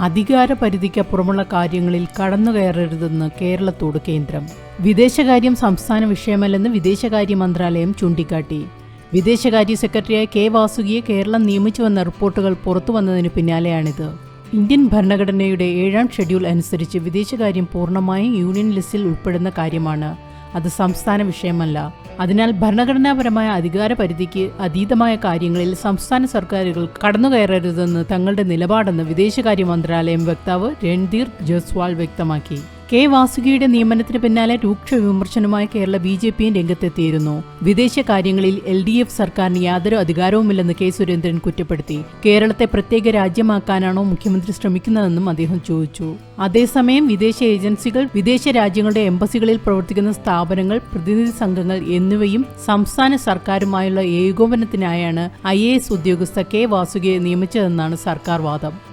അധികാരപരിധിക്കപ്പുറമുള്ള കാര്യങ്ങളിൽ കടന്നുകയറരുതെന്ന് കേരളത്തോട് കേന്ദ്രം. വിദേശകാര്യം സംസ്ഥാന വിഷയമല്ലെന്ന് വിദേശകാര്യ മന്ത്രാലയം ചൂണ്ടിക്കാട്ടി. വിദേശകാര്യ സെക്രട്ടറിയായ കെ വാസുകിയെ കേരളം നിയമിച്ചുവെന്ന റിപ്പോർട്ടുകൾ പുറത്തുവന്നതിന് പിന്നാലെയാണിത്. ഇന്ത്യൻ ഭരണഘടനയുടെ 7ാം ഷെഡ്യൂൾ അനുസരിച്ച് വിദേശകാര്യം പൂർണ്ണമായും യൂണിയൻ ലിസ്റ്റിൽ ഉൾപ്പെടുന്ന കാര്യമാണ്. അത് സംസ്ഥാന വിഷയമല്ല. അതിനാൽ ഭരണഘടനാപരമായ അധികാരപരിധിക്ക് അതീതമായ കാര്യങ്ങളിൽ സംസ്ഥാന സർക്കാരുകൾ കടന്നുകയറരുതെന്ന് തങ്ങളുടെ നിലപാടെന്ന് വിദേശകാര്യ മന്ത്രാലയം വക്താവ് രൺധീർ ജയ്സ്വാൾ വ്യക്തമാക്കി. കെ വാസുകിയുടെ നിയമനത്തിന് പിന്നാലെ രൂക്ഷ വിമർശനവുമായി കേരള BJPയും രംഗത്തെത്തിയിരുന്നു. വിദേശകാര്യങ്ങളിൽ LDF സർക്കാരിന് യാതൊരു അധികാരവുമില്ലെന്ന് കെ സുരേന്ദ്രൻ കുറ്റപ്പെടുത്തി. കേരളത്തെ പ്രത്യേക രാജ്യമാക്കാനാണോ മുഖ്യമന്ത്രി ശ്രമിക്കുന്നതെന്നും അദ്ദേഹം ചോദിച്ചു. അതേസമയം വിദേശ ഏജൻസികൾ, വിദേശ രാജ്യങ്ങളുടെ എംബസികളിൽ പ്രവർത്തിക്കുന്ന സ്ഥാപനങ്ങൾ, പ്രതിനിധി സംഘങ്ങൾ എന്നിവയും സംസ്ഥാന സർക്കാരുമായുള്ള ഏകോപനത്തിനായാണ് IAS ഉദ്യോഗസ്ഥ കെ വാസുകിയെ നിയമിച്ചതെന്നാണ് സർക്കാർ വാദം.